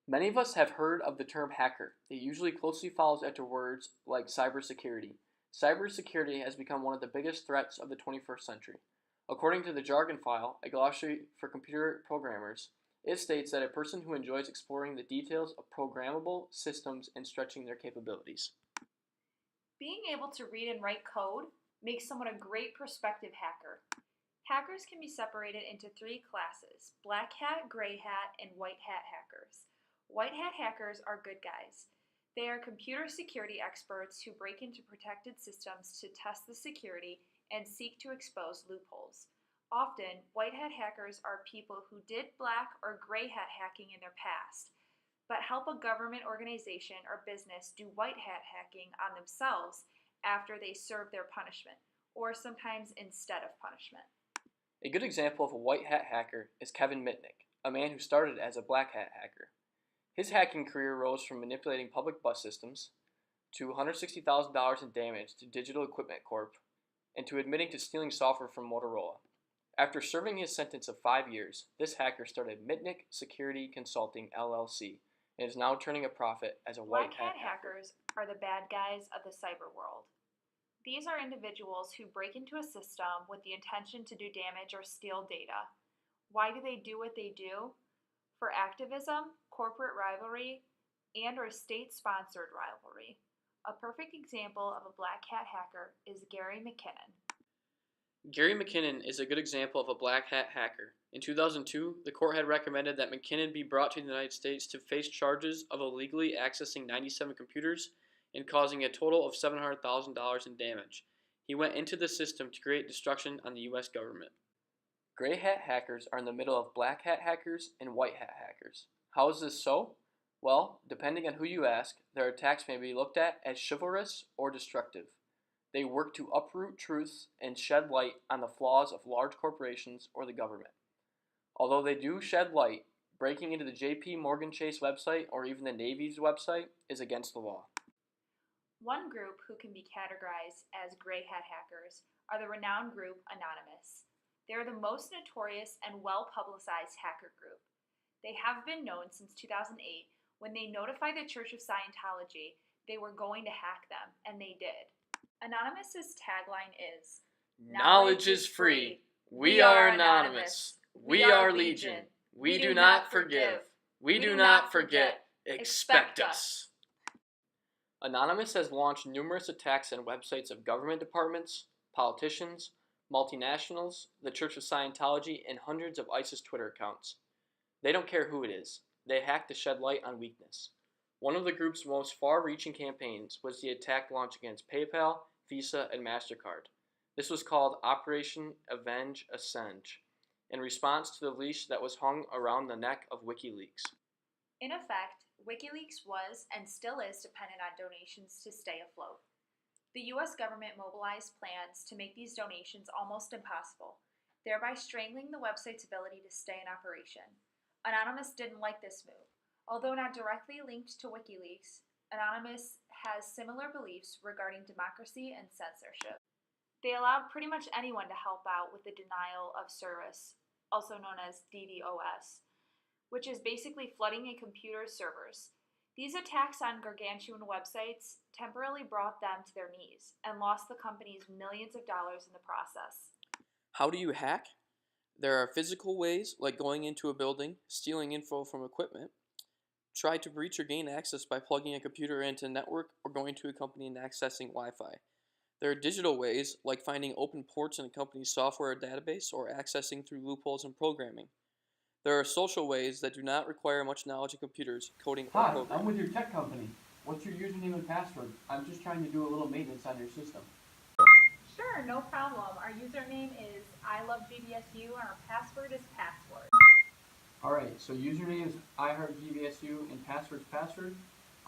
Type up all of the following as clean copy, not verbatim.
Many of us have heard of the term hacker. It usually closely follows after words like cybersecurity. Cybersecurity has become one of the biggest threats of the 21st century. According to the Jargon File, a glossary for computer programmers, it states that a person who enjoys exploring the details of programmable systems and stretching their capabilities. Being able to read and write code makes someone a great prospective hacker. Hackers can be separated into three classes: black hat, gray hat, and white hat hackers. White hat hackers are good guys. They are computer security experts who break into protected systems to test the security and seek to expose loopholes. Often, white hat hackers are people who did black or gray hat hacking in their past, but help a government organization or business do white hat hacking on themselves after they serve their punishment, or sometimes instead of punishment. A good example of a white hat hacker is Kevin Mitnick, a man who started as a black hat hacker. His hacking career rose from manipulating public bus systems to $160,000 in damage to Digital Equipment Corp. And to admitting to stealing software from Motorola. After serving his sentence of 5 years, this hacker started Mitnick Security Consulting LLC and is now turning a profit as a white Black hat hat hackers are the bad guys of the cyber world. These are individuals who break into a system with the intention to do damage or steal data. Why do they do what they do? For activism, corporate rivalry, and or state-sponsored rivalry. A perfect example of a black hat hacker is Gary McKinnon. Gary McKinnon is a good example of a black hat hacker. In 2002, the court had recommended that McKinnon be brought to the United States to face charges of illegally accessing 97 computers and causing a total of $700,000 in damage. He went into the system to create destruction on the U.S. government. Gray hat hackers are in the middle of black hat hackers and white hat hackers. How is this so? Well, depending on who you ask, their attacks may be looked at as chivalrous or destructive. They work to uproot truths and shed light on the flaws of large corporations or the government. Although they do shed light, breaking into the JP Morgan Chase website or even the Navy's website is against the law. One group who can be categorized as gray hat hackers are the renowned group Anonymous. They are the most notorious and well-publicized hacker group. They have been known since 2008 when they notified the Church of Scientology they were going to hack them, and they did. Anonymous's tagline is, Knowledge is free. We are anonymous. We are legion. We do not forgive. We do not forget. Expect us. Anonymous has launched numerous attacks on websites of government departments, politicians, multinationals, the Church of Scientology, and hundreds of ISIS Twitter accounts. They don't care who it is. They hack to shed light on weakness. One of the group's most far-reaching campaigns was the attack launched against PayPal, Visa, and MasterCard. This was called Operation Avenge Assange, in response to the leash that was hung around the neck of WikiLeaks. In effect, WikiLeaks was and still is dependent on donations to stay afloat. The U.S. government mobilized plans to make these donations almost impossible, thereby strangling the website's ability to stay in operation. Anonymous didn't like this move. Although not directly linked to WikiLeaks, Anonymous has similar beliefs regarding democracy and censorship. They allowed pretty much anyone to help out with the denial of service, also known as DDoS, which is basically flooding a computer's servers. These attacks on gargantuan websites temporarily brought them to their knees and lost the companies millions of dollars in the process. How do you hack? There are physical ways, like going into a building, stealing info from equipment. Try to breach or gain access by plugging a computer into a network or going to a company and accessing Wi-Fi. There are digital ways, like finding open ports in a company's software or database or accessing through loopholes in programming. There are social ways that do not require much knowledge of computers, coding, or Hi, programming. I'm with your tech company. What's your username and password? I'm just trying to do a little maintenance on your system. Sure, no problem. Our username is ILoveGBSU and our password is password. Alright, so username is iHeartGVSU and password's password?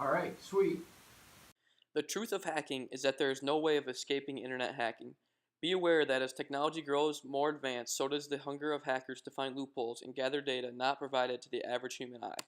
Alright, sweet. The truth of hacking is that there is no way of escaping internet hacking. Be aware that as technology grows more advanced, so does the hunger of hackers to find loopholes and gather data not provided to the average human eye.